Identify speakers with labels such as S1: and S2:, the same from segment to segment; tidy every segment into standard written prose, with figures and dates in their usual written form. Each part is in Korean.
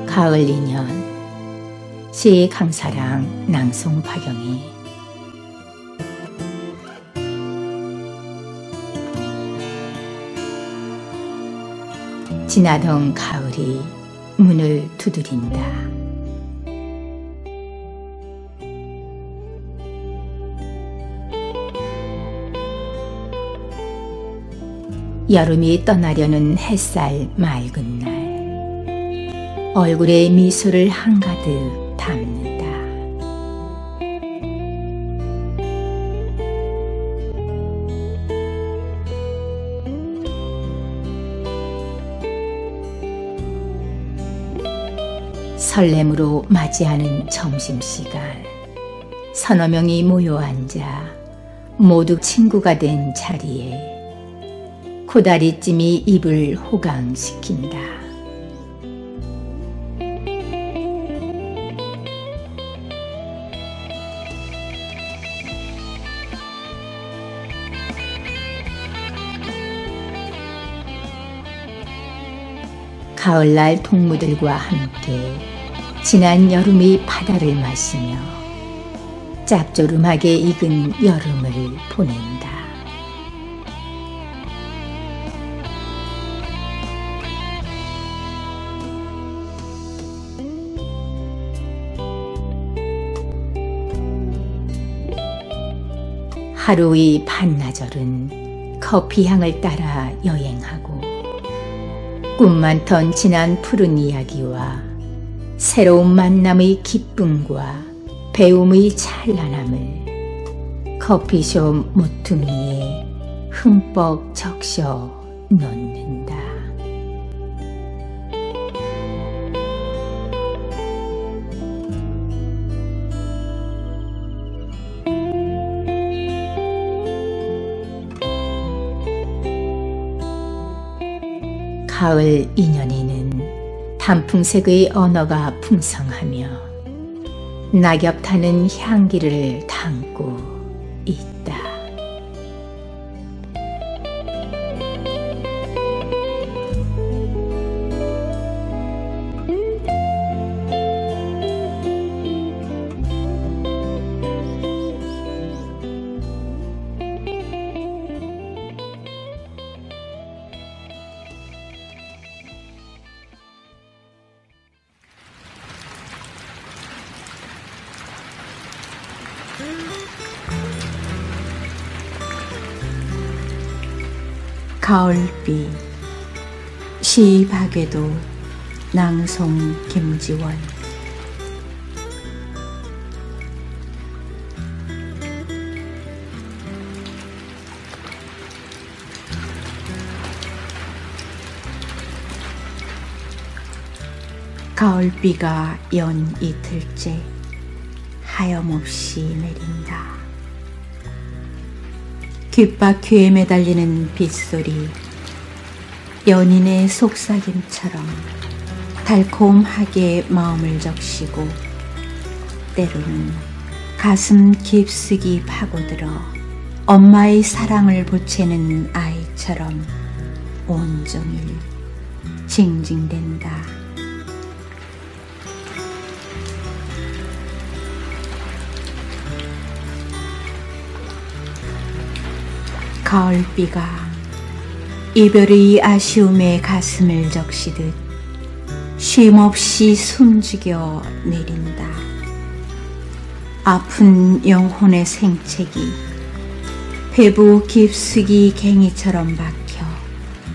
S1: 가을 인연 시 강사랑 낭송 박영희. 지나던 가을이 문을 두드린다. 여름이 떠나려는 햇살 맑은 날, 얼굴에 미소를 한가득 담는다. 설렘으로 맞이하는 점심시간, 서너 명이 모여 앉아 모두 친구가 된 자리에 코다리찜이 입을 호강시킨다. 가을날 동무들과 함께 지난 여름의 바다를 마시며 짭조름하게 익은 여름을 보낸다. 하루의 반나절은 커피 향을 따라 여행하고 꿈 많던 지난 푸른 이야기와 새로운 만남의 기쁨과 배움의 찬란함을 커피숍 모퉁이에 흠뻑 적셔 놓는다. 가을 인연에는 단풍색의 언어가 풍성하며 낙엽 타는 향기를 담고 있다.
S2: 가을비 시 박외도 낭송 김지원. 가을비가 연 이틀째 하염없이 내린다. 귓바퀴에 매달리는 빗소리, 연인의 속삭임처럼 달콤하게 마음을 적시고 때로는 가슴 깊숙이 파고들어 엄마의 사랑을 보채는 아이처럼 온종일 징징댄다. 가을비가 이별의 아쉬움에 가슴을 적시듯 쉼없이 숨죽여 내린다. 아픈 영혼의 생채기 배부 깊숙이 갱이처럼 박혀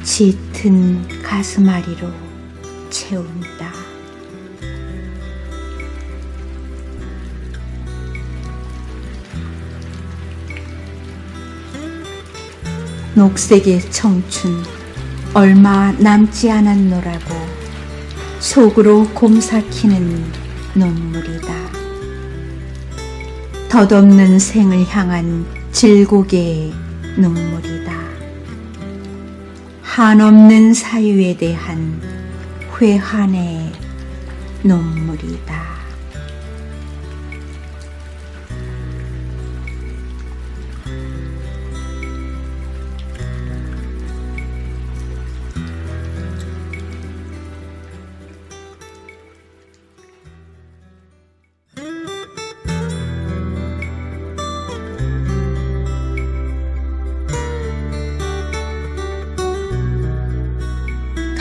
S2: 짙은 가슴앓이로 채운다. 녹색의 청춘 얼마 남지 않았노라고 속으로 곰삭히는 눈물이다. 덧없는 생을 향한 질곡의 눈물이다. 한없는 사유에 대한 회한의 눈물이다.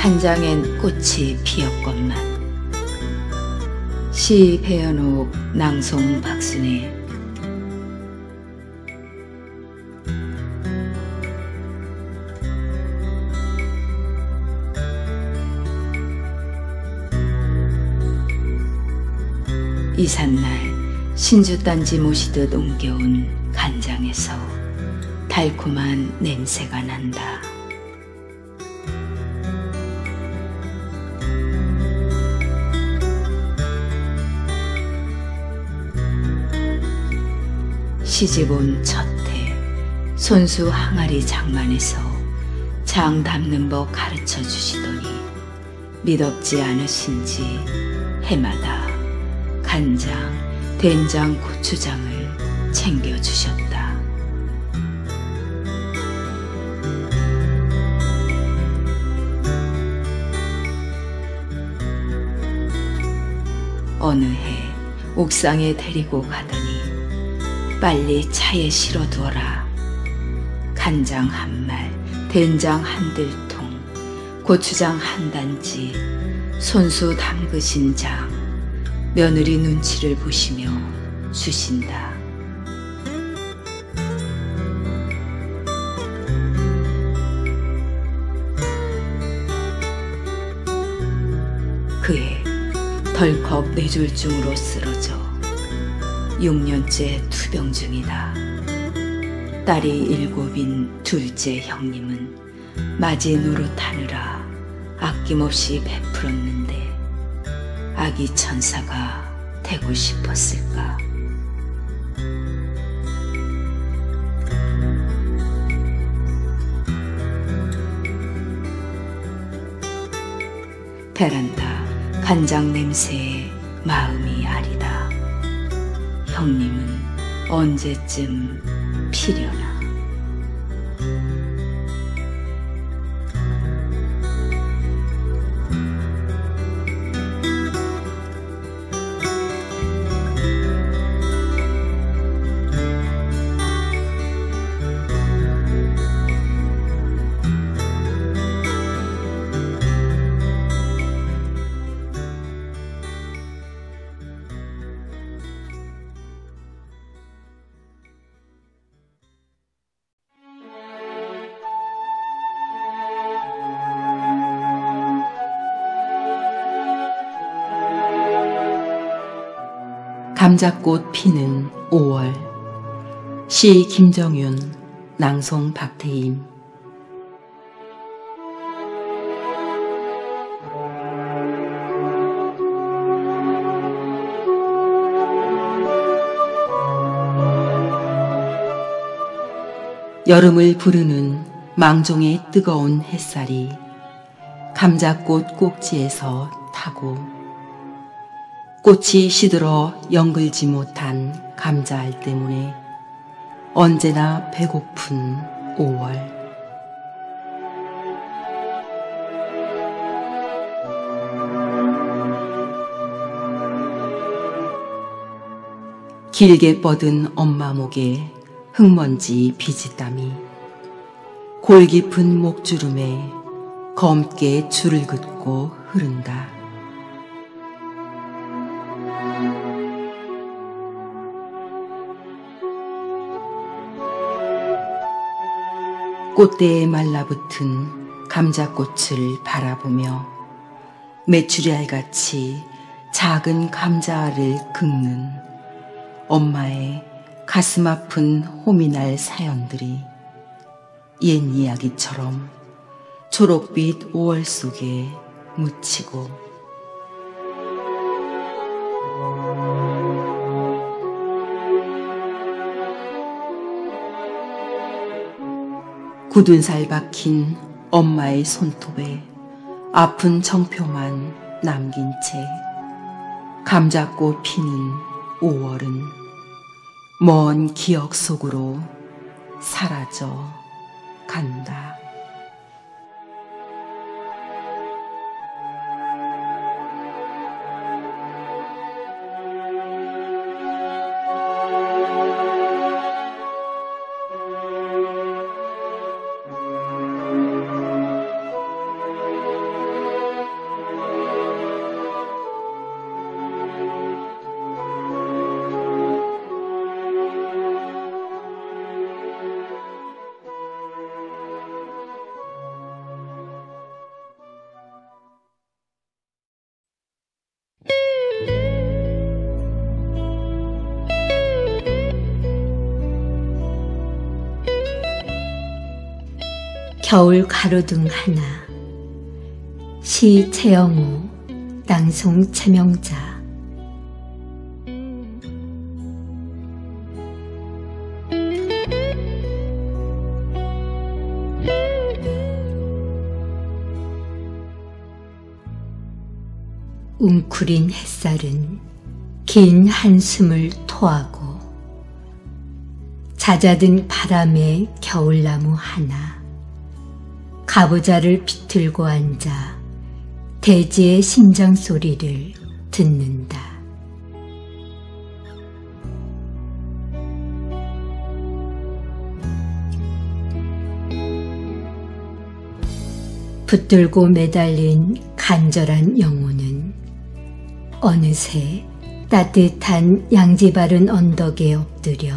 S1: 간장엔 꽃이 피었건만. 시 배연옥, 낭송 박순애. 이삿날 신주단지 모시듯 옮겨온 간장에서 달콤한 냄새가 난다. 시집온 첫해 손수 항아리 장만해서 장 담는 법 가르쳐 주시더니 미덥지 않으신지 해마다 간장, 된장, 고추장을 챙겨주셨다. 어느 해 옥상에 데리고 가더니 빨리 차에 실어두어라. 간장 한 말, 된장 한 들통, 고추장 한 단지, 손수 담그신 장, 며느리 눈치를 보시며 주신다. 그해 덜컥 뇌졸중으로 쓰러져 6년째 투병 중이다. 딸이 7인 둘째 형님은 맞이 노릇하느라 아낌없이 베풀었는데 아기 천사가 되고 싶었을까? 베란다 간장 냄새에 마음이 아리다. 형님은 언제쯤 피려나?
S3: 감자꽃 피는 5월. 시 김정윤, 낭송 박태임. 여름을 부르는 망종의 뜨거운 햇살이 감자꽃 꼭지에서 타고 꽃이 시들어 연글지 못한 감자알 때문에 언제나 배고픈 5월. 길게 뻗은 엄마 목에 흙먼지 비지땀이 골 깊은 목주름에 검게 줄을 긋고 흐른다. 꽃대에 말라붙은 감자꽃을 바라보며 메추리알같이 작은 감자알을 긁는 엄마의 가슴 아픈 호미날 사연들이 옛 이야기처럼 초록빛 5월 속에 묻히고 굳은 살 박힌 엄마의 손톱에 아픈 정표만 남긴 채 감자꽃 피는 5월은 먼 기억 속으로 사라져 간다.
S4: 겨울 가로등 하나. 시 최영호, 낭송 최명자. 웅크린 햇살은 긴 한숨을 토하고 잦아든 바람에 겨울나무 하나 가부좌를 비틀고 앉아 대지의 심장 소리를 듣는다. 붙들고 매달린 간절한 영혼은 어느새 따뜻한 양지 바른 언덕에 엎드려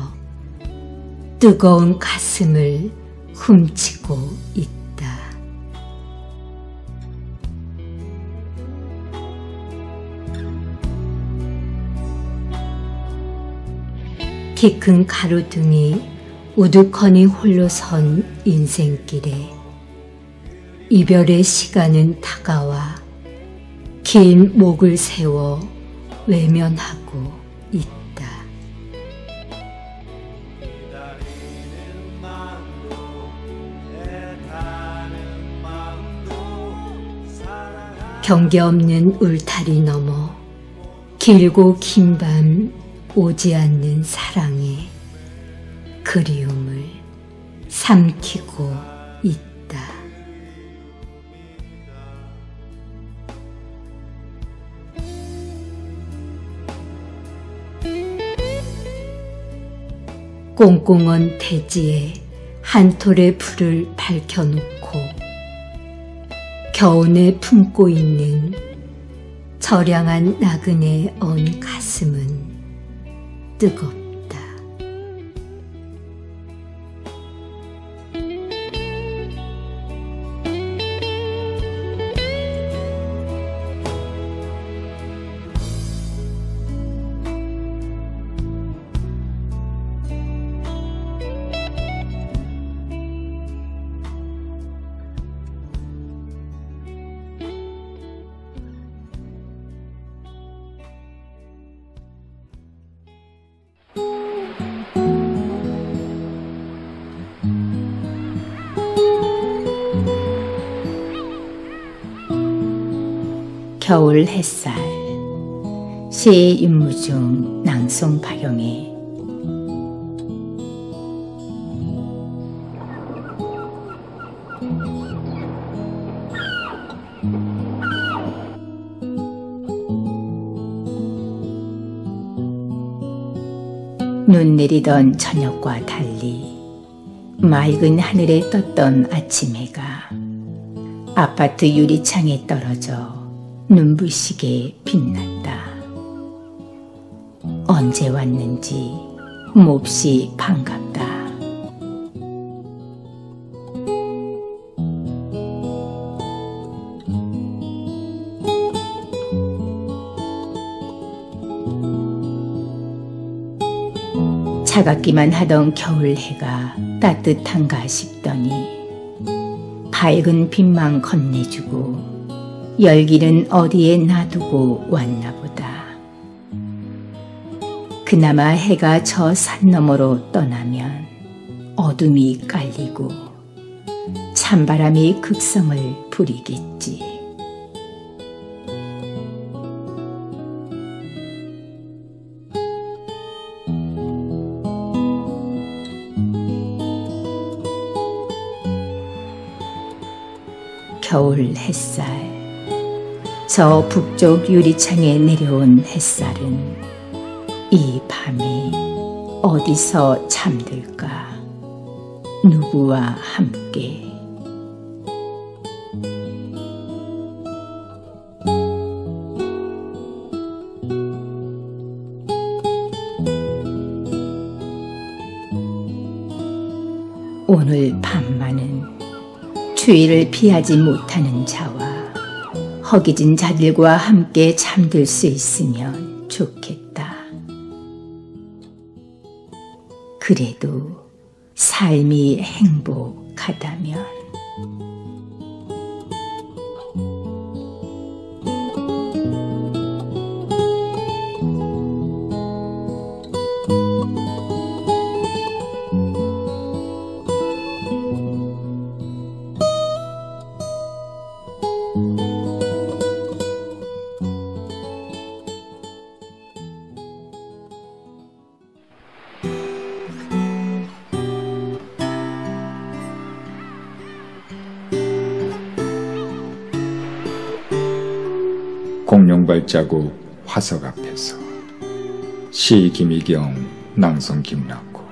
S4: 뜨거운 가슴을 훔치고 있다. 키 큰 가로등이 우두커니 홀로 선 인생길에 이별의 시간은 다가와 긴 목을 세워 외면하고 있다. 경계 없는 울타리 넘어 길고 긴 밤 오지 않는 사랑의 그리움을 삼키고 있다. 꽁꽁언 대지에 한 톨의 불을 밝혀놓고 겨우내 품고 있는 저량한 나그네 언 가슴은 뜨겁다.
S1: 겨울 햇살. 시 윤무중, 낭송 박영애. 눈 내리던 저녁과 달리 맑은 하늘에 떴던 아침 해가 아파트 유리창에 떨어져 눈부시게 빛났다. 언제 왔는지 몹시 반갑다. 차갑기만 하던 겨울 해가 따뜻한가 싶더니 밝은 빛만 건네주고 열기는 어디에 놔두고 왔나 보다. 그나마 해가 저 산 너머로 떠나면 어둠이 깔리고 찬바람이 극성을 부리겠지. 겨울 햇살. 저 북쪽 유리창에 내려온 햇살은 이 밤이 어디서 잠들까? 누구와 함께? 오늘 밤만은 추위를 피하지 못하는 자와 허기진 자들과 함께 잠들 수 있으면 좋겠다. 그래도 삶이 행복하다면.
S5: 공룡발자국 화석 앞에서 시 김희경, 낭송 김락구.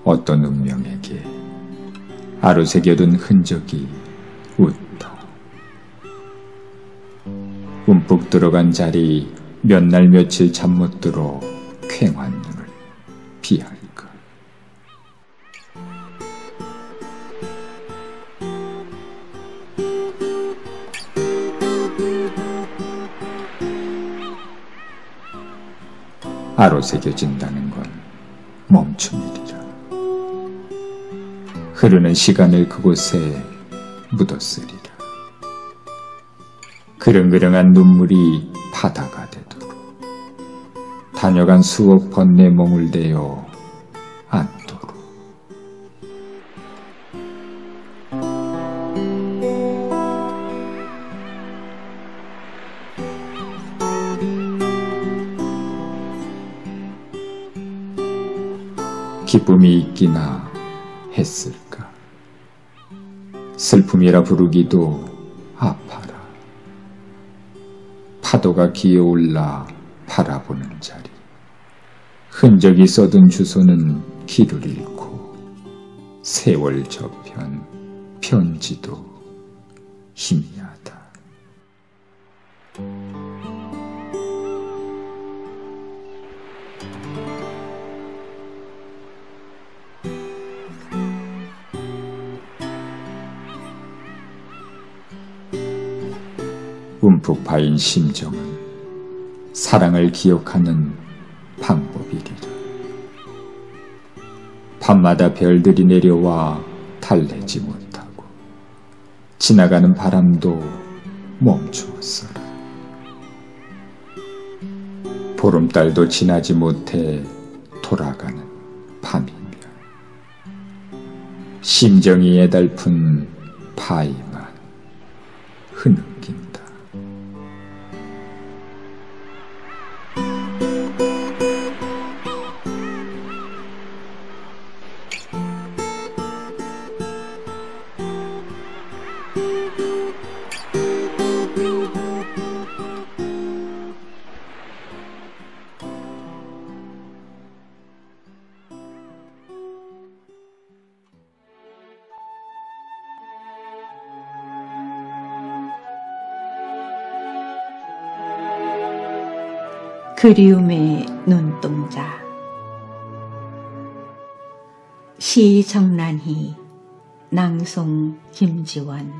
S5: 어떤 운명에게 아로새겨둔 흔적이 웃다. 움푹 들어간 자리 몇 날 며칠 잠 못 들어 퀭한 눈을 피할까. 아로새겨진다는 건 멈춤이리라. 흐르는 시간을 그곳에 묻었으리라. 그릉그릉한 눈물이 바다가 되도록 다녀간 수억 번 내 몸을 대어 안도록. 기쁨이 있기나 했을까. 슬픔이라 부르기도 아파라. 파도가 기어올라 바라보는 자리, 흔적이 써둔 주소는 길을 잃고 세월 저편 편지도 희미하다. 움푹 파인 심정은 사랑을 기억하는 방법이리라. 밤마다 별들이 내려와 달래지 못하고 지나가는 바람도 멈추었어라. 보름달도 지나지 못해 돌아가는 밤이며 심정이 애달픈 바위만 흐느낀다.
S2: 그리움의 눈동자. 시 정란희, 낭송 김지원.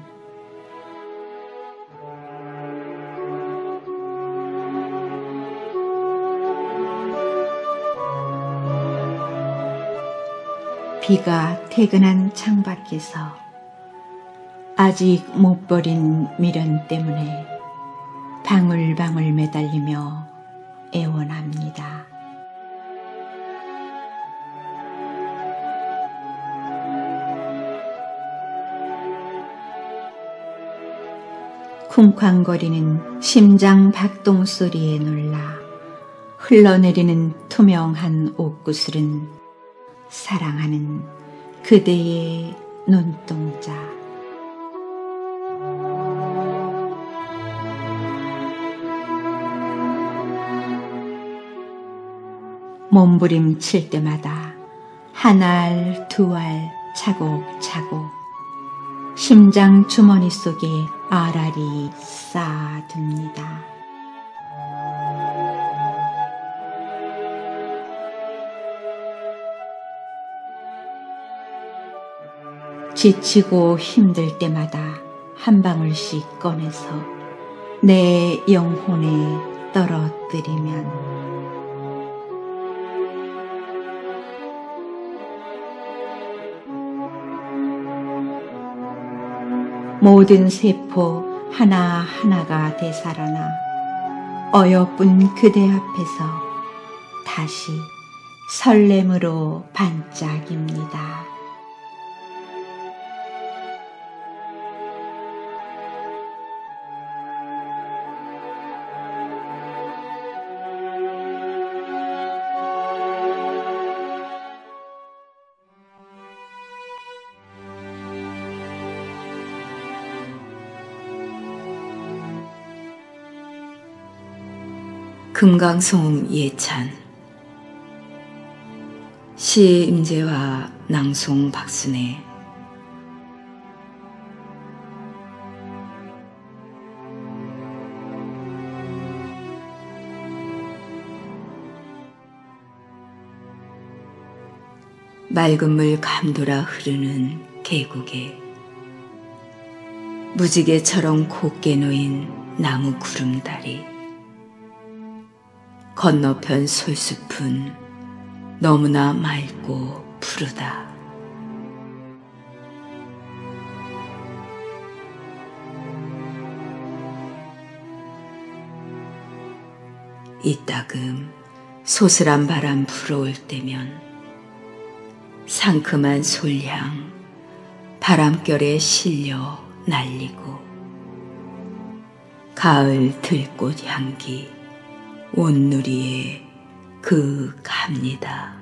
S2: 비가 퇴근한 창밖에서 아직 못 버린 미련 때문에 방울방울 매달리며 애원합니다. 쿵쾅거리는 심장 박동 소리에 놀라 흘러내리는 투명한 옷구슬은 사랑하는 그대의 눈동자. 몸부림칠 때마다 한 알 두 알 차곡차곡 심장 주머니 속에 알알이 쌓아둡니다. 지치고 힘들 때마다 한 방울씩 꺼내서 내 영혼에 떨어뜨리면 모든 세포 하나하나가 되살아나 어여쁜 그대 앞에서 다시 설렘으로 반짝입니다.
S1: 금강송 예찬 시 임재화 낭송 박순애 맑은 물 감돌아 흐르는 계곡에 무지개처럼 곱게 놓인 나무 구름다리 건너편 솔숲은 너무나 맑고 푸르다. 이따금 소슬한 바람 불어올 때면 상큼한 솔향 바람결에 실려 날리고 가을 들꽃 향기 온누리에 그갑니다.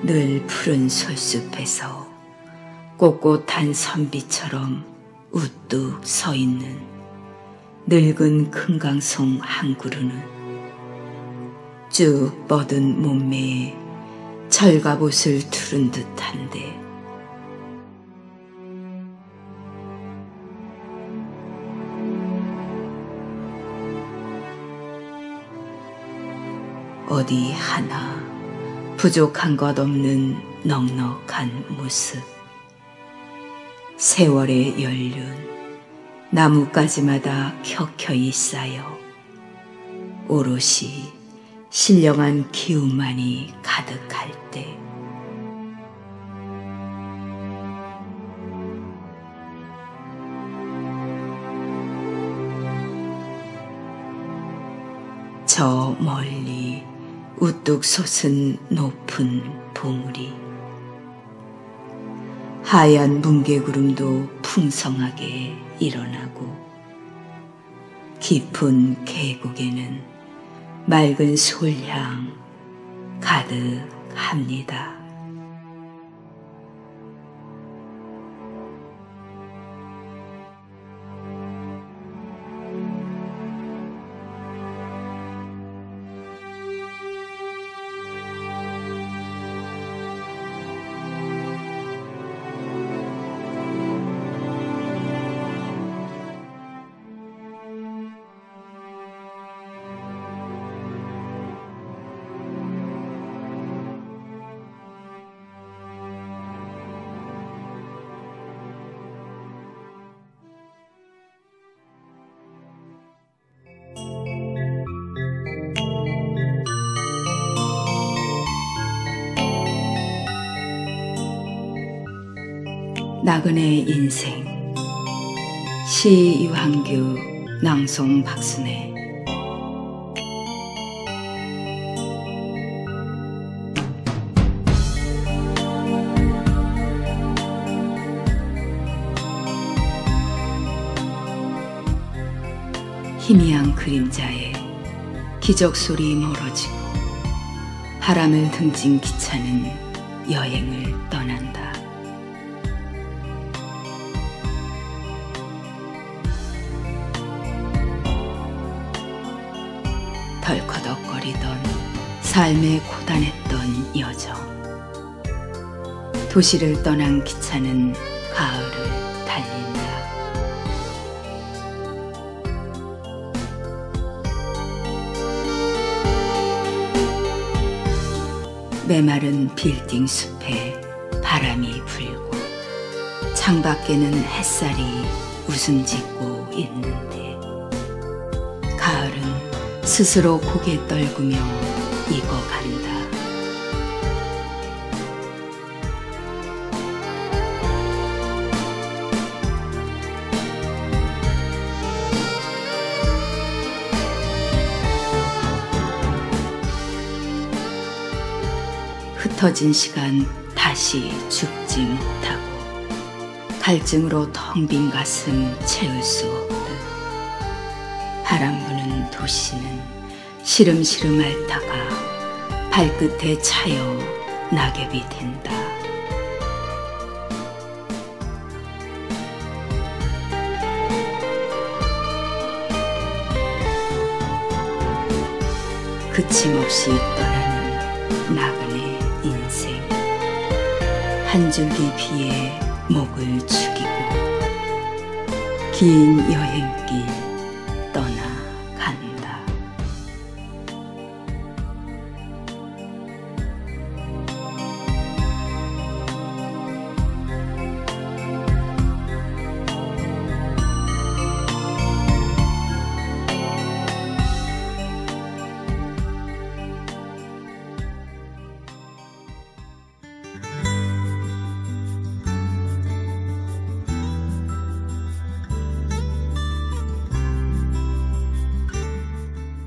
S1: 늘 푸른 솔숲에서 꼿꼿한 선비처럼 우뚝 서 있는 늙은 금강송 한 그루는 쭉 뻗은 몸매에 철갑옷을 두른 듯한데 어디 하나 부족한 것 없는 넉넉한 모습. 세월의 연륜 나뭇가지마다 켜켜이 쌓여 오롯이 신령한 기운만이 가득할 때 저 멀리 우뚝 솟은 높은 봉우리 하얀 뭉게구름도 풍성하게 일어나고 깊은 계곡에는 맑은 솔향 가득합니다. 나그네의 인생 시 유한규 낭송 박순애 희미한 그림자에 기적소리 멀어지고 바람을 등진 기차는 여행을 떠난다. 덜커덕거리던 삶에 고단했던 여정. 도시를 떠난 기차는 가을을 달린다. 메마른 빌딩 숲에 바람이 불고 창밖에는 햇살이 웃음 짓고 있는데 가을은 스스로 고개 떨구며 익어간다. 흩어진 시간 다시 죽지 못하고 갈증으로 텅 빈 가슴 채울 수 없듯 바람 부는 도시는 시름시름 앓다가 발끝에 차여 낙엽이 된다. 그침없이 떠나는 나그네 인생, 한 줄기 비에 목을 축이고 긴 여행길 떠나간다.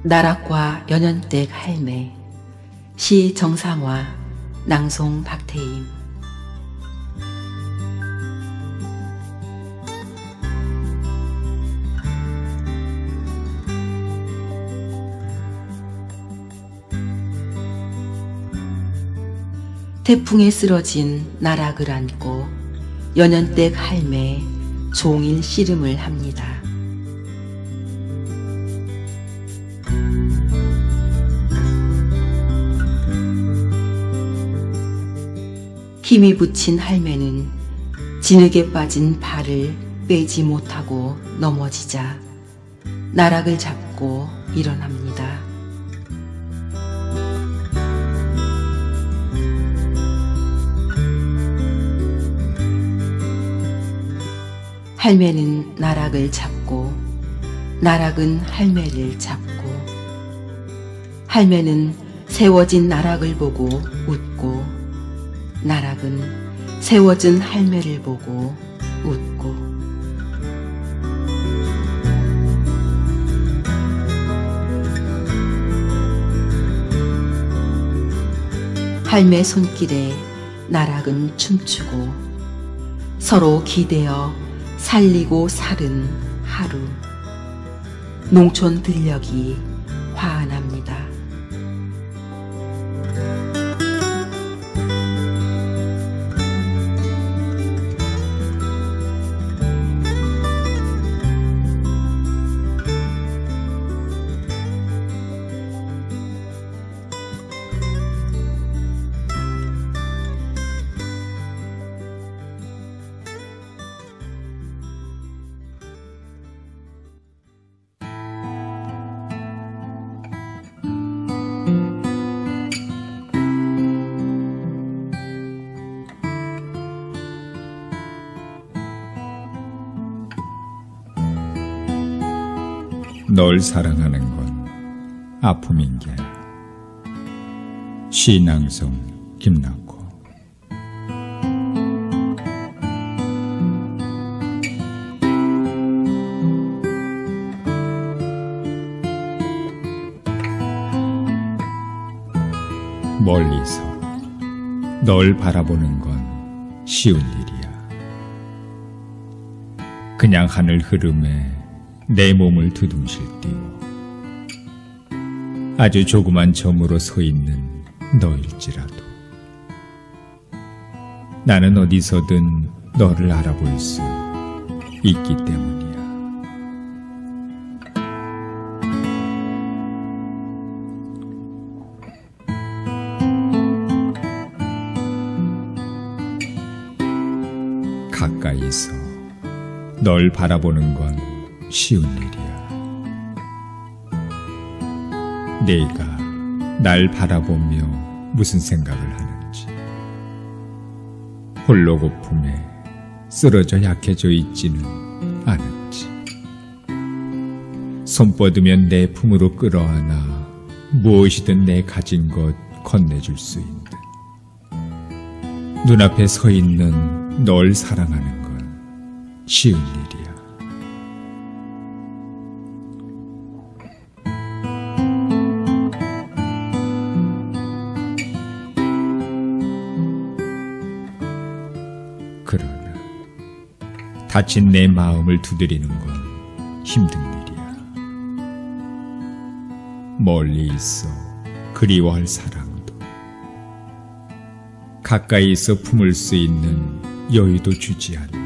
S3: 나락과 연연댁 할매, 시 정상화, 낭송 박태임. 태풍에 쓰러진 나락을 안고 연연댁 할매 종일 씨름을 합니다. 힘이 붙인 할매는 진흙에 빠진 발을 빼지 못하고 넘어지자 나락을 잡고 일어납니다. 할매는 나락을 잡고 나락은 할매를 잡고 할매는 세워진 나락을 보고 웃고 나락은 세워진 할매를 보고 웃고 할매 손길에 나락은 춤추고 서로 기대어 살리고 살은 하루. 농촌 들녘이 환합니다.
S5: 널 사랑하는 건 아픔인게. 시낭송 김낙호. 멀리서 널 바라보는 건 쉬운 일이야. 그냥 하늘 흐름에 내 몸을 두둥실 띄워 아주 조그만 점으로 서 있는 너일지라도 나는 어디서든 너를 알아볼 수 있기 때문이야. 가까이서 널 바라보는 건 쉬운 일이야. 내가 날 바라보며 무슨 생각을 하는지. 홀로 고품에 쓰러져 약해져 있지는 않은지. 손 뻗으면 내 품으로 끌어안아 무엇이든 내 가진 것 건네줄 수 있는. 눈앞에 서 있는 널 사랑하는 건 쉬운 일이야. 그러나 다친 내 마음을 두드리는 건 힘든 일이야. 멀리 있어 그리워할 사랑도, 가까이 있어 품을 수 있는 여유도 주지 않는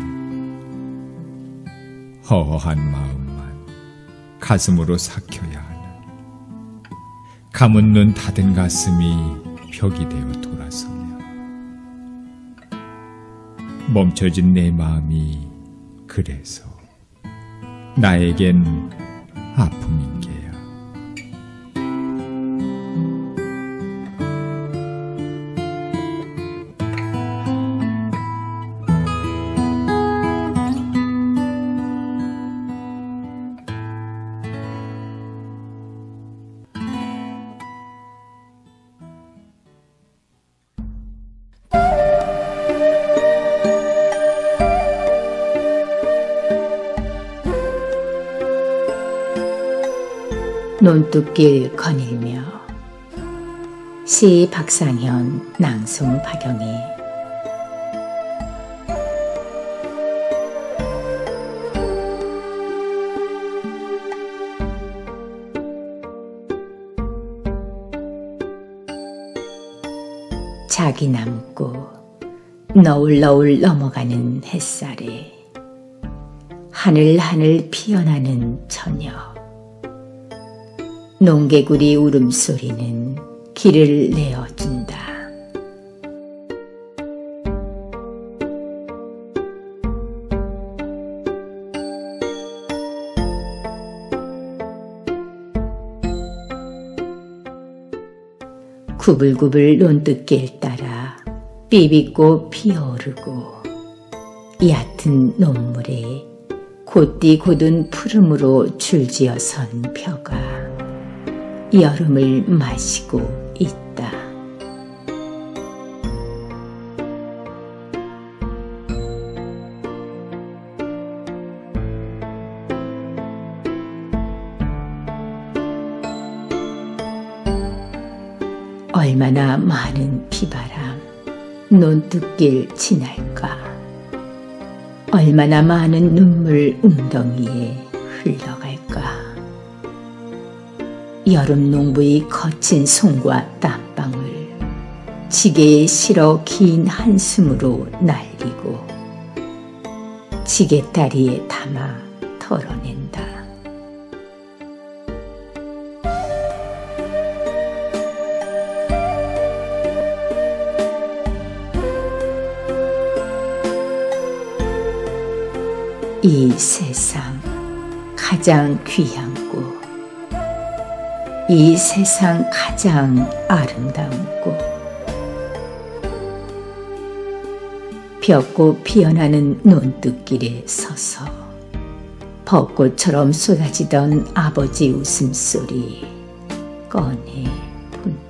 S5: 허허한 마음만 가슴으로 삭혀야 하는, 감은 눈 닫은 가슴이 벽이 되어 돌아서며 멈춰진 내 마음이 그래서 나에겐 아픔인 게야.
S1: 논뚝길 거닐며. 시 박상현, 낭송 박영희. 자기 남고 너울너울 넘어가는 햇살에 하늘하늘 피어나는 저녁. 농개구리 울음소리는 길을 내어준다. 구불구불 논뜻길 따라 삐비꽃 피어오르고 얕은 논물에 곧디 곧은 푸름으로 줄지어선 벼가 여름을 마시고 있다. 얼마나 많은 비바람 논뜻길 지날까. 얼마나 많은 눈물 웅덩이에 흘러갈까. 여름 농부의 거친 손과 땀방울 지게에 실어 긴 한숨으로 날리고 지게다리에 담아 털어낸다. 이 세상 가장 귀한 꽃, 이 세상 가장 아름다운 꽃, 벚꽃 피어나는 논뜻길에 서서 벚꽃처럼 쏟아지던 아버지 웃음소리 꺼내 본다.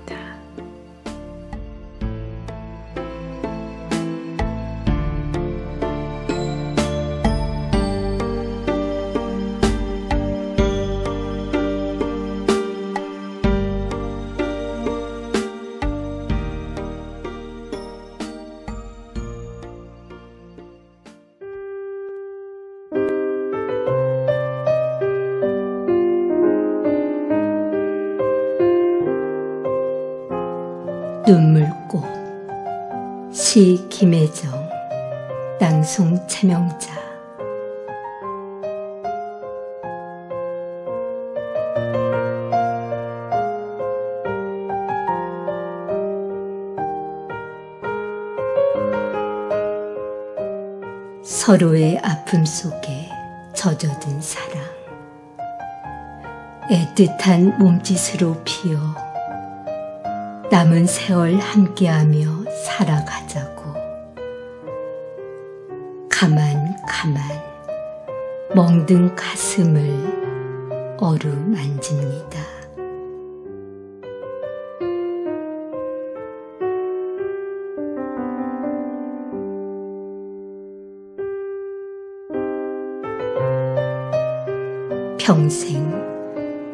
S4: 눈물꽃. 시 김혜정. 낭송 차명자. 서로의 아픔 속에 젖어든 사랑. 애틋한 몸짓으로 피어 남은 세월 함께하며 살아가자고. 가만 멍든 가슴을 어루만집니다. 평생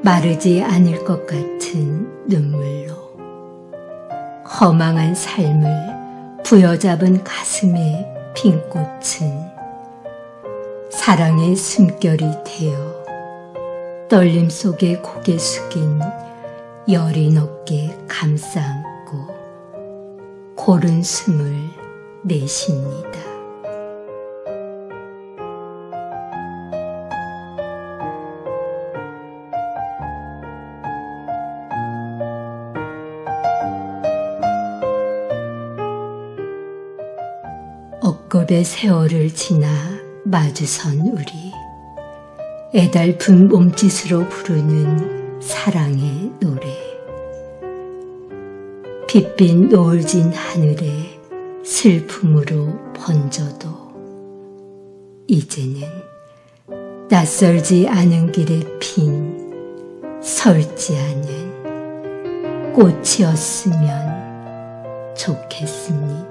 S4: 마르지 않을 것 같은 눈물로 허망한 삶을 부여잡은 가슴의 핀 꽃은 사랑의 숨결이 되어 떨림 속에 고개 숙인 여린 어깨 감싸 안고 고른 숨을 내쉽니다. 억겁의 세월을 지나 마주선 우리, 애달픈 몸짓으로 부르는 사랑의 노래. 핏빛 노을진 하늘에 슬픔으로 번져도 이제는 낯설지 않은 길에 핀 설지 않은 꽃이었으면 좋겠습니다.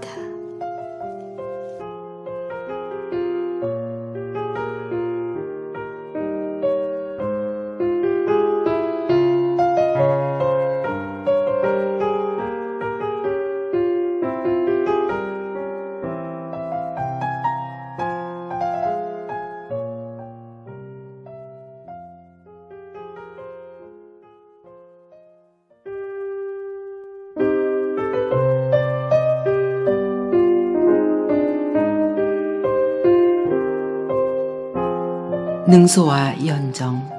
S3: 능소와 연정,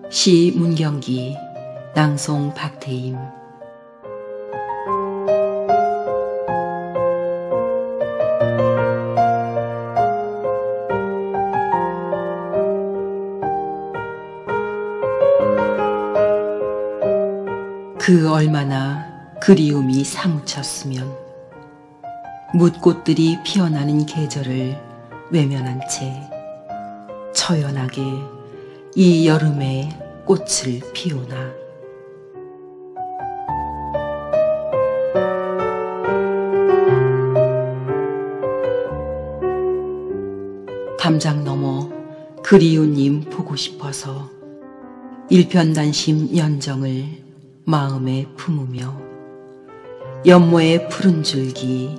S3: 시 문경기, 낭송 박태임. 그 얼마나 그리움이 사무쳤으면 묻꽃들이 피어나는 계절을 외면한 채 처연하게 이 여름에 꽃을 피우나. 담장 넘어 그리운 님 보고 싶어서 일편단심 연정을 마음에 품으며 연모의 푸른 줄기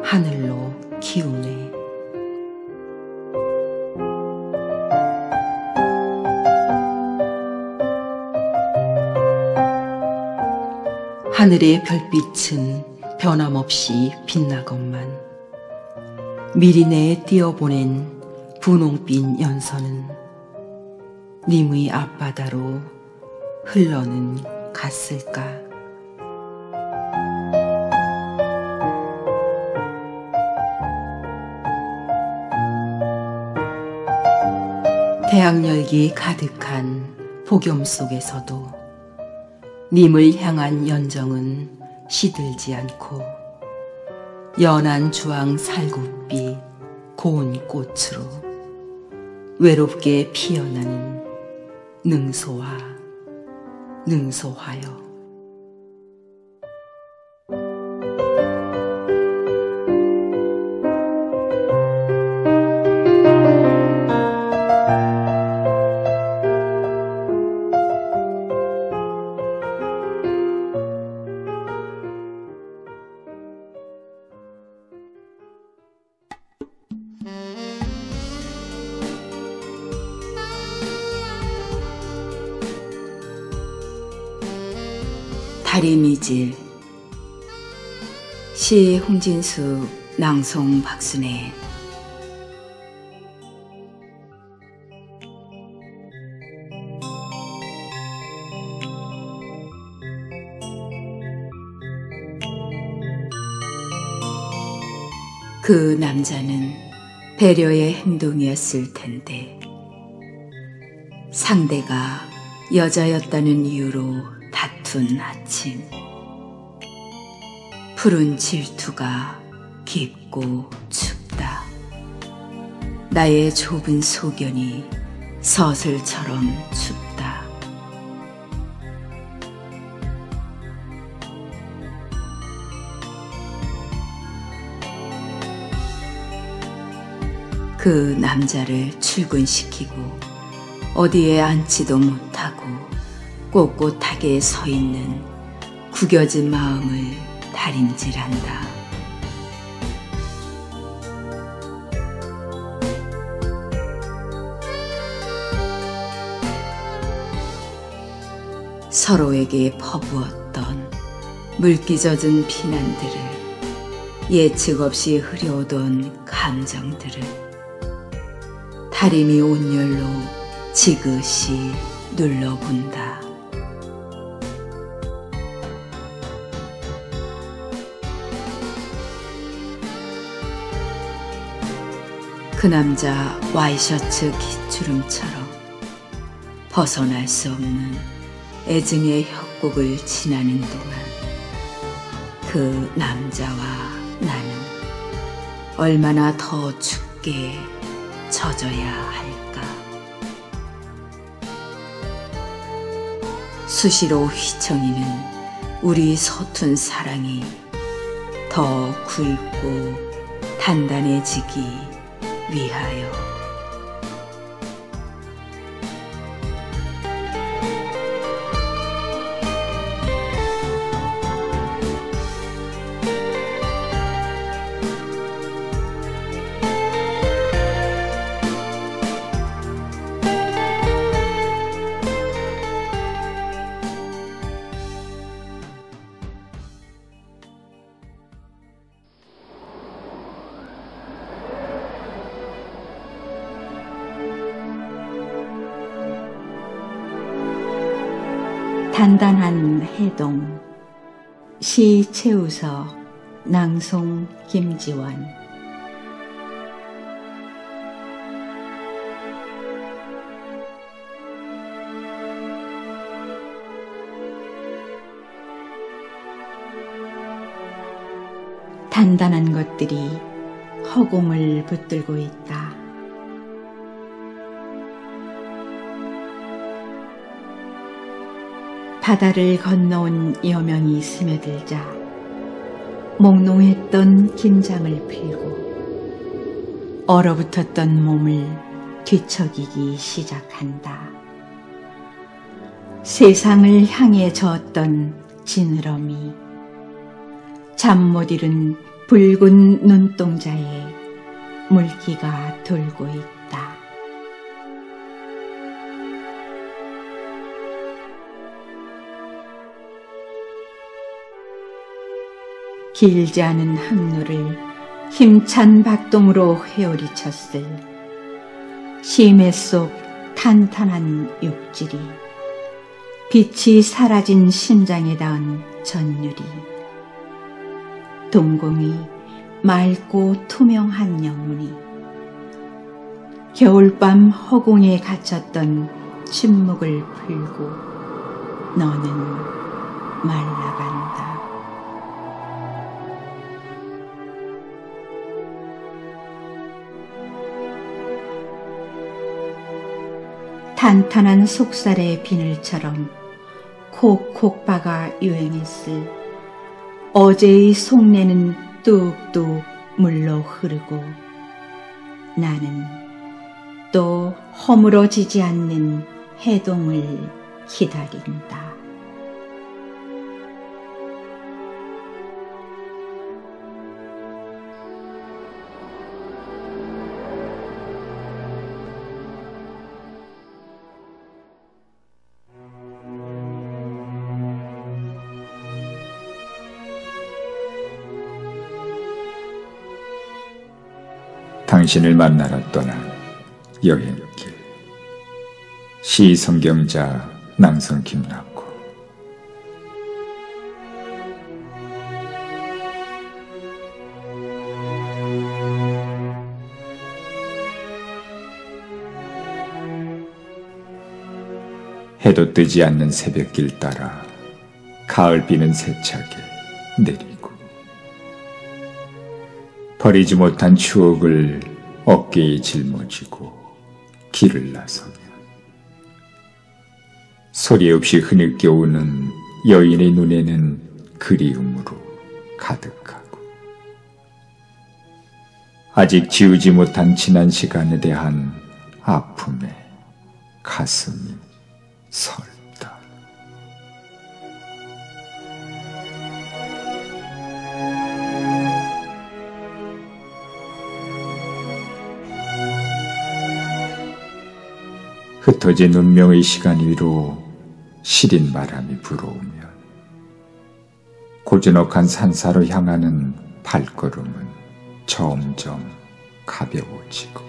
S3: 하늘로 키우네. 하늘의 별빛은 변함없이 빛나건만 미리내에 띄어보낸 분홍빛 연서는 님의 앞바다로 흘러는 갔을까. 태양열기 가득한 폭염 속에서도 님을 향한 연정은 시들지 않고 연한 주황 살구빛 고운 꽃으로 외롭게 피어나는 능소와 능소하여.
S1: 다리미질. 시 홍진수, 낭송 박순애. 그 남자는 배려의 행동이었을 텐데 상대가 여자였다는 이유로 다툰 아침,
S3: 푸른 질투가 깊고 춥다. 나의 좁은 소견이 서슬처럼 춥다. 그 남자를 출근시키고 어디에 앉지도 못하고 꼿꼿하게 서 있는 구겨진 마음을 다림질한다. 서로에게 퍼부었던 물기 젖은 피난들을, 예측 없이 흐려오던 감정들을 다림이 온열로 지그시 눌러본다. 그 남자 와이셔츠 깃주름처럼 벗어날 수 없는 애증의 협곡을 지나는 동안 그 남자와 나는 얼마나 더 춥게 젖어야 할까. 수시로 휘청이는 우리 서툰 사랑이 더 굵고 단단해지기 위하여.
S2: 단단한 해동. 시 최우서, 낭송 김지원. 단단한 것들이 허공을 붙들고 있다. 바다를 건너온 여명이 스며들자 몽롱했던 긴장을 풀고 얼어붙었던 몸을 뒤척이기 시작한다. 세상을 향해 저었던 지느러미, 잠 못 이룬 붉은 눈동자에 물기가 돌고 있다. 길지 않은 항로를 힘찬 박동으로 회오리쳤을 심해 속 탄탄한 육질이, 빛이 사라진 심장에 닿은 전율이, 동공이 맑고 투명한 영혼이, 겨울밤 허공에 갇혔던 침묵을 풀고 너는 말라간다. 탄탄한 속살의 비늘처럼 콕콕 박아 유행했을 어제의 속내는 뚝뚝 물러 흐르고 나는 또 허물어지지 않는 해동을 기다린다.
S5: 당신을 만나러 떠난 여행길. 시 성경자 낭성 김락호. 해도 뜨지 않는 새벽길 따라 가을 비는 세차게 내리고 버리지 못한 추억을 어깨에 짊어지고 길을 나서면 소리 없이 흐느껴 오는 여인의 눈에는 그리움으로 가득하고 아직 지우지 못한 지난 시간에 대한 아픔에 가슴이 설다. 흩어진 운명의 시간 위로 시린 바람이 불어오면 고즈넉한 산사로 향하는 발걸음은 점점 가벼워지고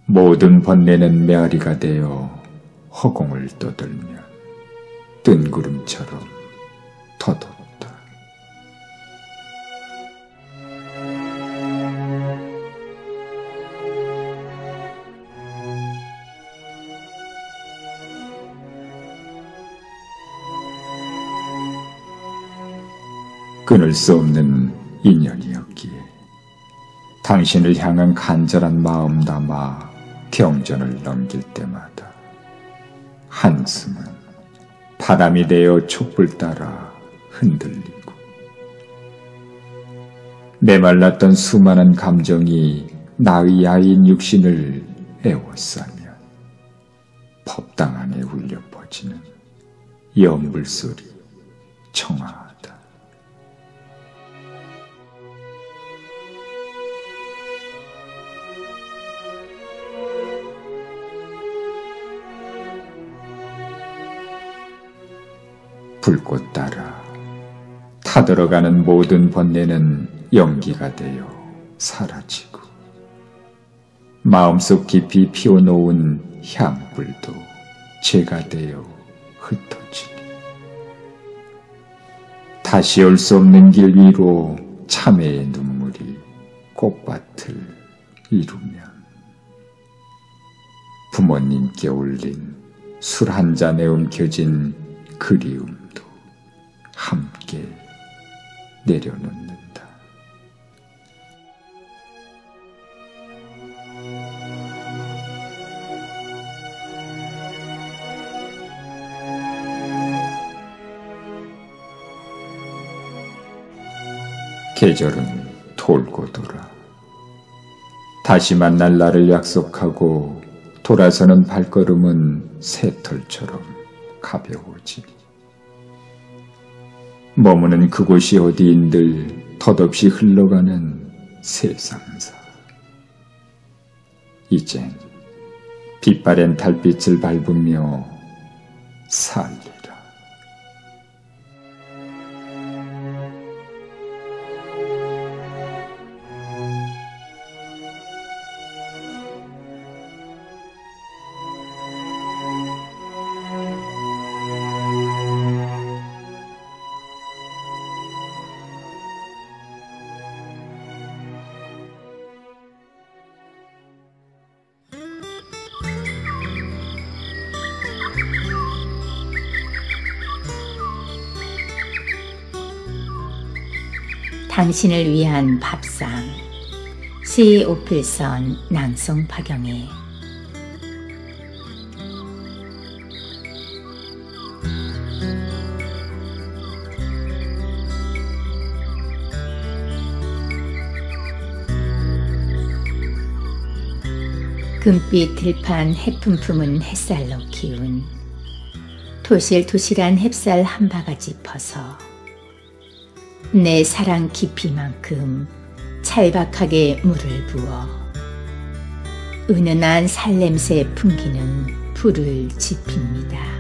S5: 모든 번뇌는 메아리가 되어 허공을 떠돌면 뜬구름처럼 더덥다. 끊을 수 없는 인연이었기에 당신을 향한 간절한 마음 담아 경전을 넘길 때마다 한숨은 바람이 되어 촛불 따라 흔들리고 메말랐던 수많은 감정이 나의 야인 육신을 애워싸며 법당 안에 울려 퍼지는 연불소리 청아하다. 불꽃 따라 타들어가는 모든 번뇌는 연기가 되어 사라지고 마음속 깊이 피워놓은 향불도 재가 되어 흩어지니 다시 올 수 없는 길 위로 참회의 눈물이 꽃밭을 이루면 부모님께 올린 술 한 잔에 움켜진 그리움도 함께 내려놓는다. 계절은 돌고 돌아 다시 만날 날을 약속하고 돌아서는 발걸음은 새털처럼 가벼워지니 머무는 그곳이 어디인들 덧없이 흘러가는 세상사. 이젠 빛바랜 달빛을 밟으며 살리라.
S1: 당신을 위한 밥상. 시 오필선, 낭송 박영애. 금빛 들판 해품 품은 햇살로 키운 토실토실한 햅쌀 한 바가지 퍼서 내 사랑 깊이만큼 찰박하게 물을 부어 은은한 살냄새 풍기는 불을 지핍니다.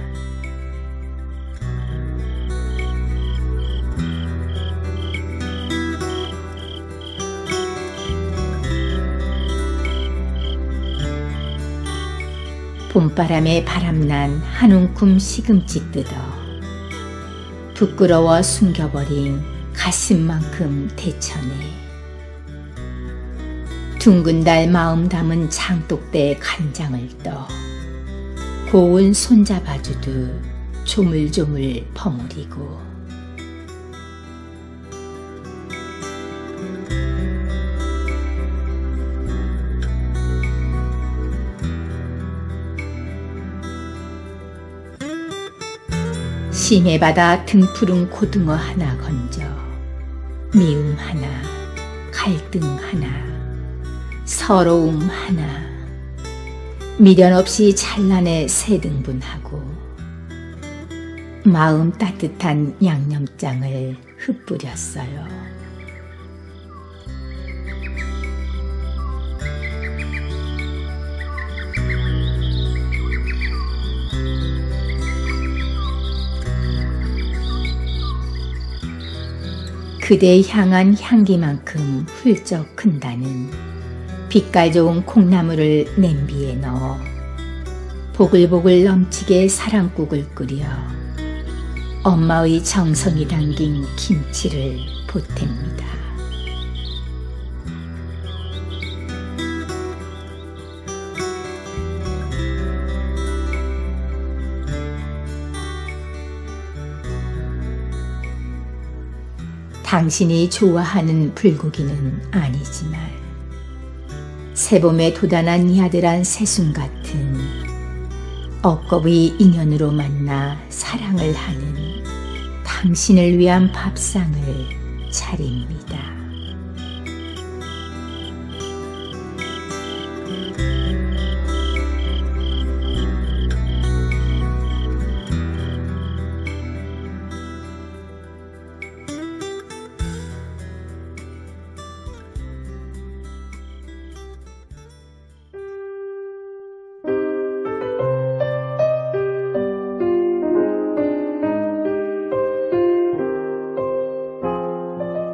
S1: 봄바람에 바람난 한 움큼 시금치 뜯어 부끄러워 숨겨버린 가슴만큼 대천에 둥근 달 마음 담은 장독대 간장을 떠 고운 손잡아주듯 조물조물 버무리고 심해바다 등푸른 고등어 하나 건져 미움 하나, 갈등 하나, 서러움 하나, 미련 없이 찬란에 세 등분하고 마음 따뜻한 양념장을 흩뿌렸어요. 그대 향한 향기만큼 훌쩍 큰다는 빛깔 좋은 콩나물을 냄비에 넣어 보글보글 넘치게 사랑국을 끓여 엄마의 정성이 담긴 김치를 보탭니다. 당신이 좋아하는 불고기는 아니지만 새봄에 돋아난 야들한 새순 같은 억겁의 인연으로 만나 사랑을 하는 당신을 위한 밥상을 차립니다.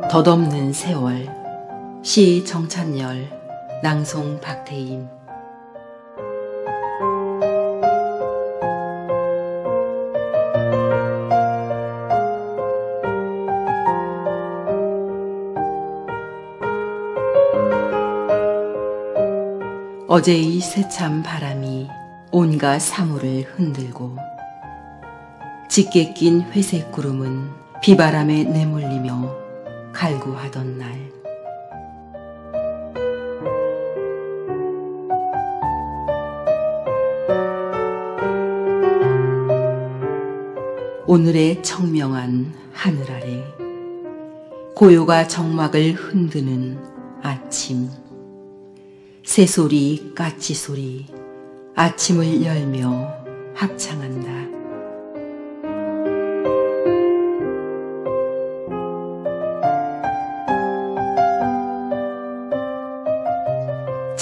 S3: 덧없는 세월. 시 정찬열, 낭송 박태임. 어제의 새참 바람이 온갖 사물을 흔들고 짙게 낀 회색 구름은 비바람에 내몰리며 갈구하던 날, 오늘의 청명한 하늘 아래 고요가 정막을 흔드는 아침, 새소리 까치소리 아침을 열며 합창한다.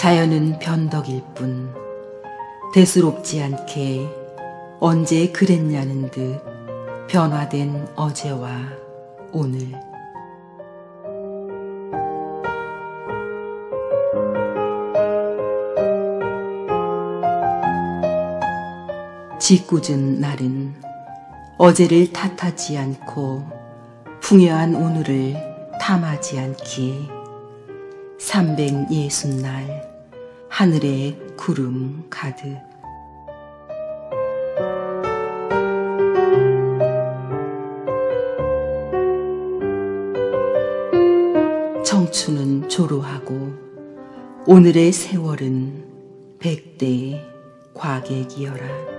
S3: 자연은 변덕일 뿐 대수롭지 않게 언제 그랬냐는 듯 변화된 어제와 오늘. 짓궂은 날은 어제를 탓하지 않고 풍요한 오늘을 탐하지 않기에 360날 하늘에 구름 가득. 청춘은 조로하고 오늘의 세월은 100대의 과객이여라.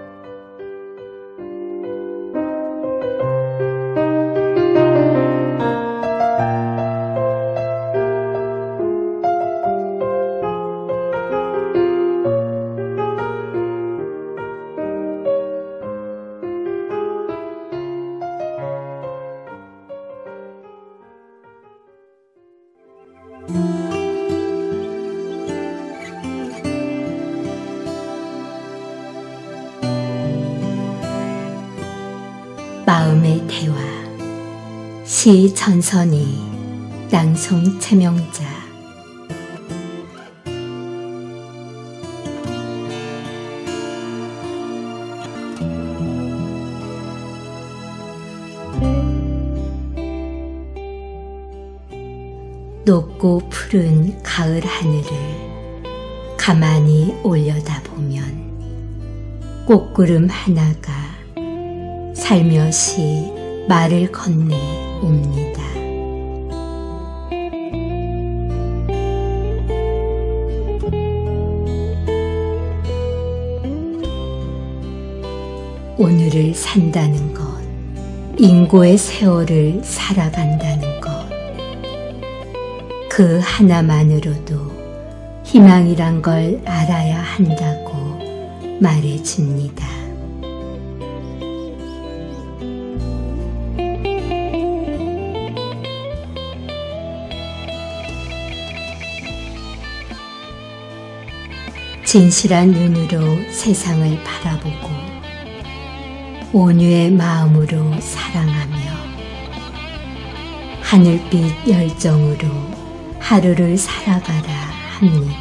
S4: 마음의 대화. 시 전선이, 낭송 최명자. 높고 푸른 가을 하늘을 가만히 올려다보면 꽃구름 하나가 살며시 말을 건네옵니다. 오늘을 산다는 것 인고의 세월을 살아간다는 것. 그 하나만으로도 희망이란 걸 알아야 한다고 말해줍니다. 진실한 눈으로 세상을 바라보고 온유의 마음으로 사랑하며 하늘빛 열정으로 하루를 살아가라 합니다.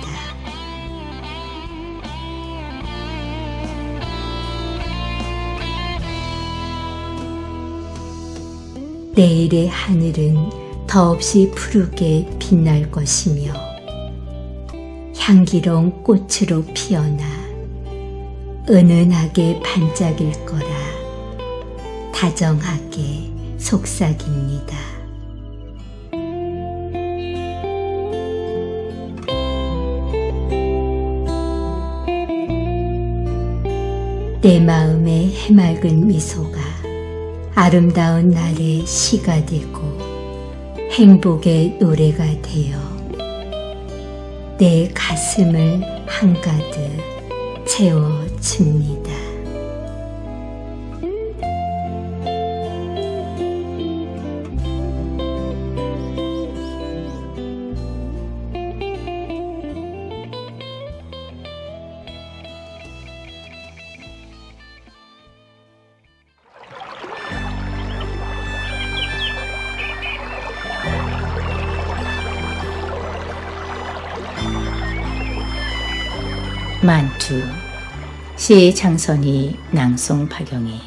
S4: 내일의 하늘은 더없이 푸르게 빛날 것이며 향기로운 꽃으로 피어나 은은하게 반짝일 거라 다정하게 속삭입니다. 내 마음의 해맑은 미소가 아름다운 날의 시가 되고 행복의 노래가 되어 내 가슴을 한가득 채워줍니다.
S1: 만투 시의 장선이 낭송 박영희.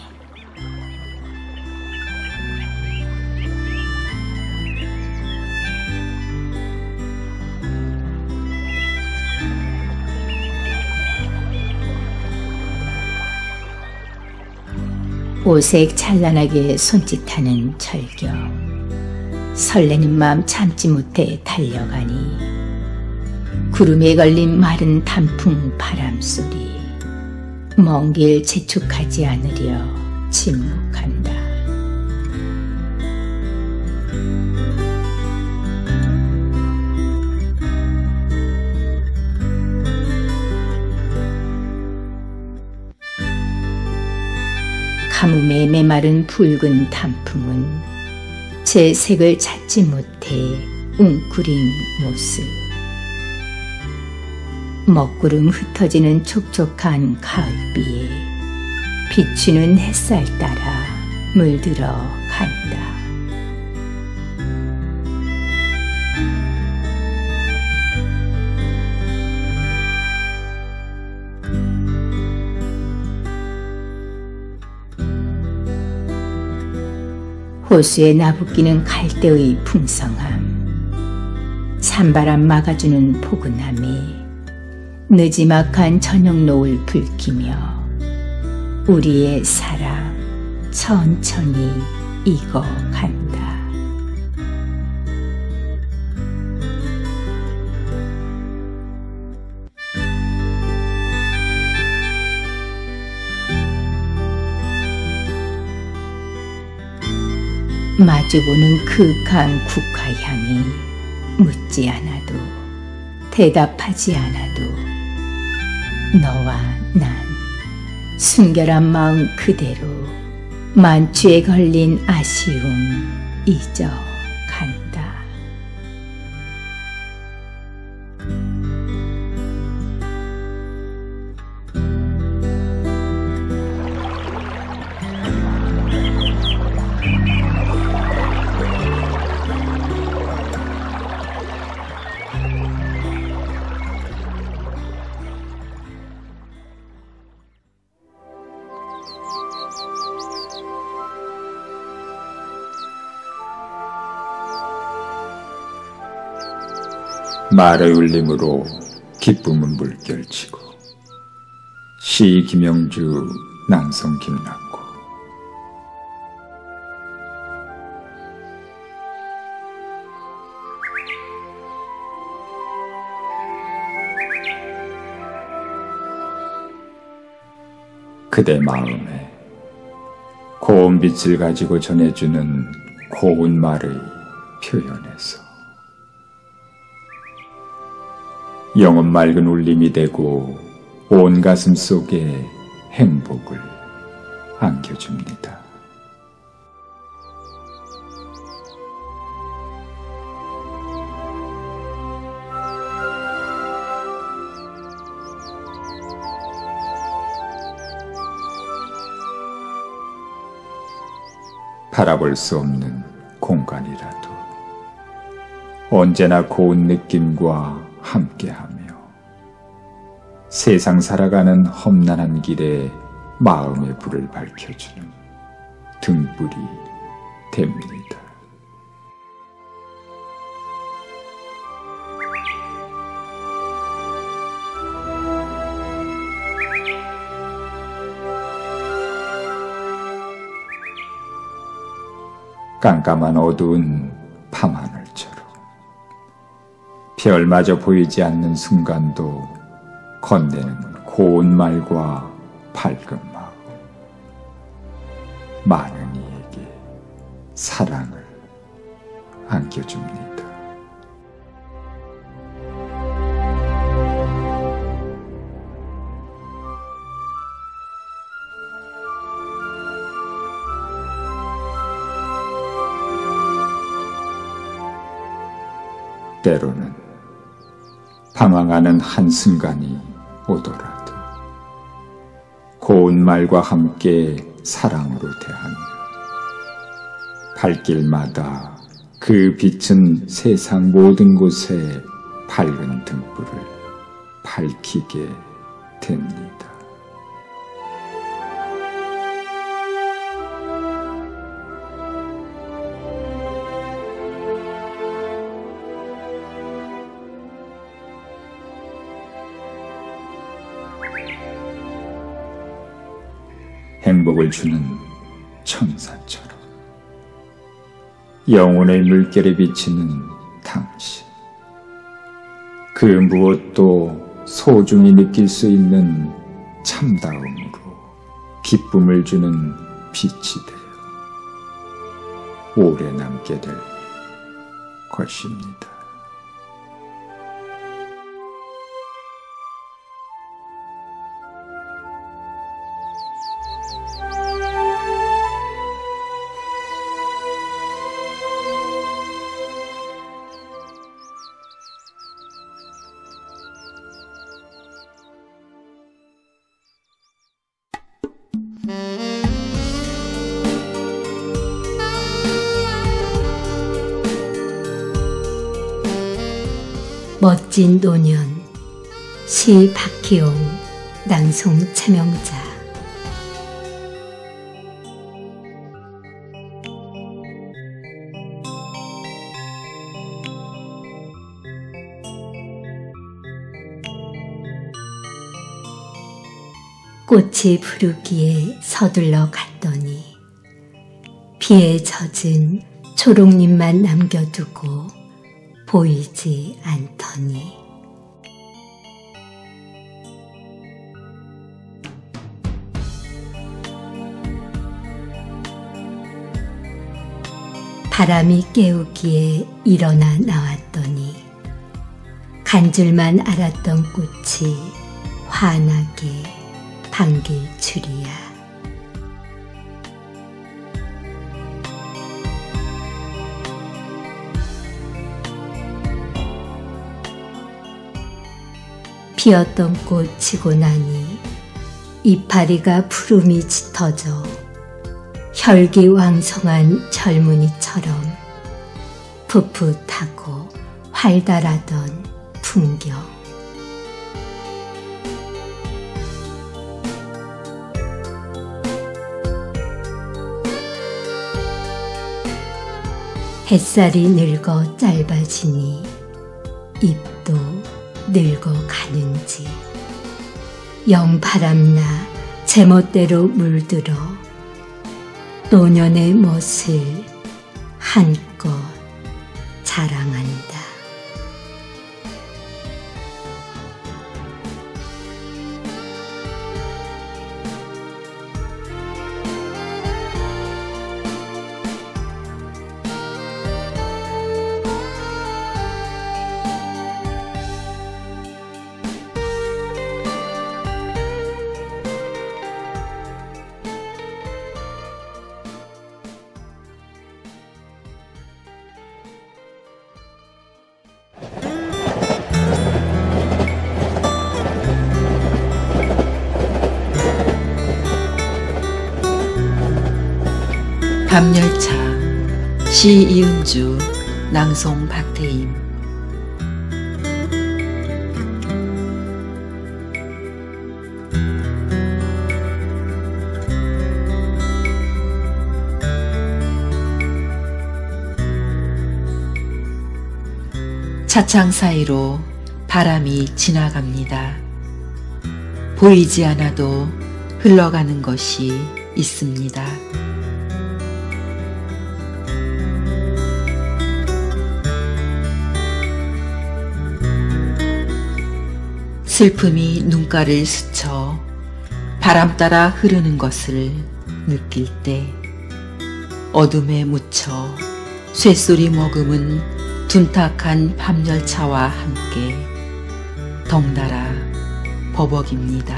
S1: 오색 찬란하게 손짓하는 철교. 설레는 마음 참지 못해 달려가니 구름에 걸린 마른 단풍 바람소리. 먼 길 재촉하지 않으려 침묵한다. 가뭄에 메마른 붉은 단풍은 제 색을 찾지 못해 웅크린 모습. 먹구름 흩어지는 촉촉한 가을비에 비추는 햇살 따라 물들어 간다. 호수에 나부끼는 갈대의 풍성함, 찬바람 막아주는 포근함에 느지막한 저녁 노을 붉히며 우리의 사랑 천천히 익어간다. 마주보는 그윽한 국화향이 묻지 않아도 대답하지 않아도 너와 난 순결한 마음 그대로 만취에 걸린 아쉬움 잊어간다.
S5: 말의 울림으로 기쁨은 물결치고 시 김영주 낭송 김락구. 그대 마음에 고운 빛을 가지고 전해주는 고운 말의 표현에서 영혼 맑은 울림이 되고 온 가슴 속에 행복을 안겨줍니다. 바라볼 수 없는 공간이라도 언제나 고운 느낌과 함께하며 세상 살아가는 험난한 길에 마음의 불을 밝혀주는 등불이 됩니다. 깜깜한 어두운 밤하늘처럼 별마저 보이지 않는 순간도 건네는 고운 말과 밝은 마음, 많은 이에게 사랑을 안겨줍니다. 때로는 방황하는 한순간이 오더라도 고운 말과 함께 사랑으로 대하며 발길마다 그 빛은 세상 모든 곳에 밝은 등불을 밝히게 됩니다. 행복을 주는 천사처럼 영혼의 물결에 비치는 당신, 그 무엇도 소중히 느낄 수 있는 참다움으로 기쁨을 주는 빛이 되어 오래 남게 될 것입니다.
S4: 멋진 노년, 시 박희용, 낭송 차명자. 꽃이 부르기에 서둘러 갔더니 비에 젖은 초록잎만 남겨두고 보이지 않더니 바람이 깨우기에 일어나 나왔더니 간 줄만 알았던 꽃이 환하게 반길 줄이야. 피었던 꽃 지고 나니 이파리가 푸름이 짙어져 혈기왕성한 젊은이처럼 풋풋하고 활달하던 풍경. 햇살이 늙어 짧아지니 잎도 늙어가는지 영 바람나 제멋대로 물들어 노년의 멋을 한껏 자랑한다.
S3: 밤열차 시 이은주 낭송 박태임. 차창 사이로 바람이 지나갑니다. 보이지 않아도 흘러가는 것이 있습니다. 슬픔이 눈가를 스쳐 바람 따라 흐르는 것을 느낄 때 어둠에 묻혀 쇳소리 머금은 둔탁한 밤열차와 함께 덩달아 버벅입니다.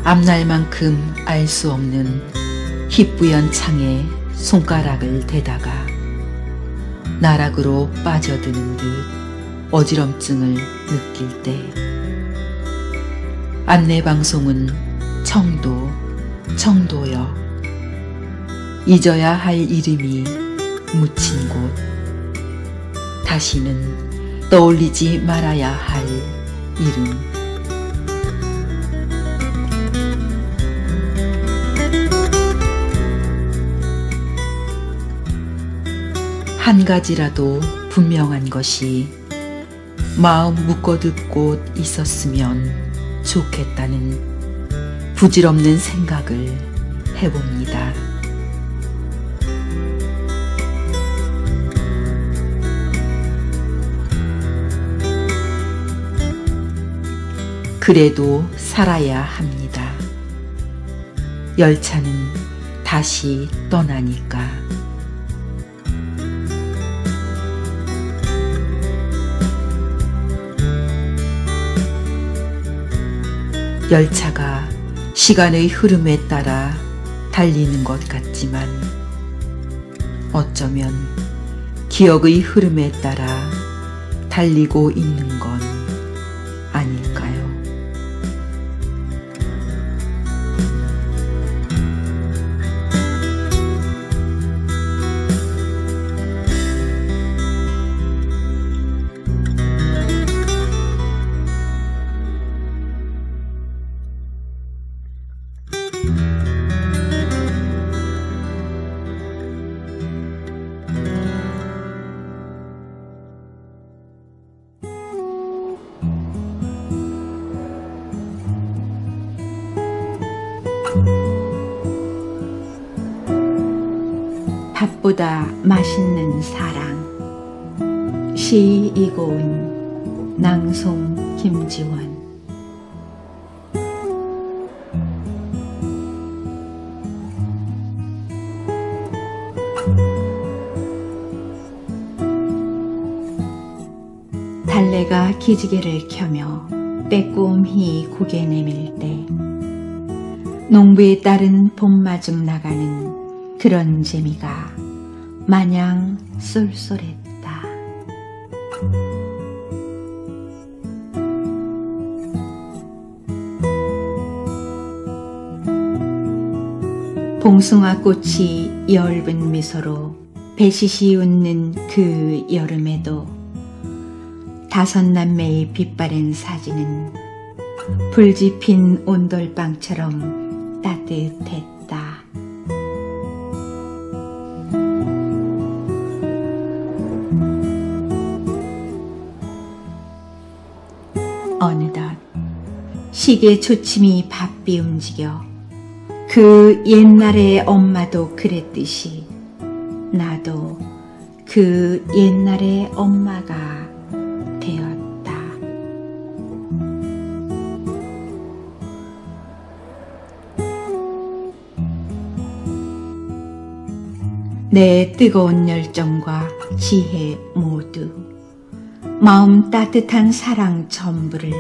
S3: 앞날만큼 알 수 없는 희뿌연 창에 손가락을 대다가 나락으로 빠져드는 듯 어지럼증을 느낄 때 안내방송은 청도역 잊어야 할 이름이 묻힌 곳, 다시는 떠올리지 말아야 할 이름. 한 가지라도 분명한 것이 마음 묶어둘 곳 있었으면 좋겠다는 부질없는 생각을 해봅니다. 그래도 살아야 합니다. 열차는 다시 떠나니까. 열차가 시간의 흐름에 따라 달리는 것 같지만 어쩌면 기억의 흐름에 따라 달리고 있는 건 아닐까요?
S2: 밥보다 맛있는 사랑. 시 이고은, 낭송 김지원. 달래가 기지개를 켜며 빼꼼히 고개 내밀 때 농부에 따른 봄마중 나가는 그런 재미가 마냥 쏠쏠했다. 봉숭아 꽃이 엷은 미소로 배시시 웃는 그 여름에도 다섯 남매의 빛바랜 사진은 불지핀 온돌방처럼 따뜻했다. 어느덧 시계 초침이 바삐 움직여 그 옛날의 엄마도 그랬듯이 나도 그 옛날의 엄마가 되었다. 내 뜨거운 열정과 지혜 모두, 마음 따뜻한 사랑 전부를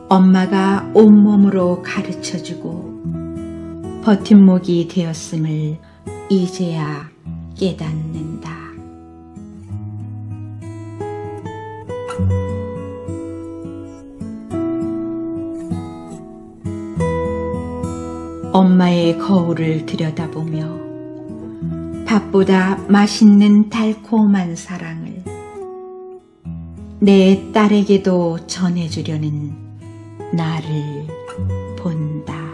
S2: 엄마가 온몸으로 가르쳐주고 버팀목이 되었음을 이제야 깨닫는다. 엄마의 거울을 들여다보며 밥보다 맛있는 달콤한 사랑을 내 딸에게도 전해주려는 나를 본다.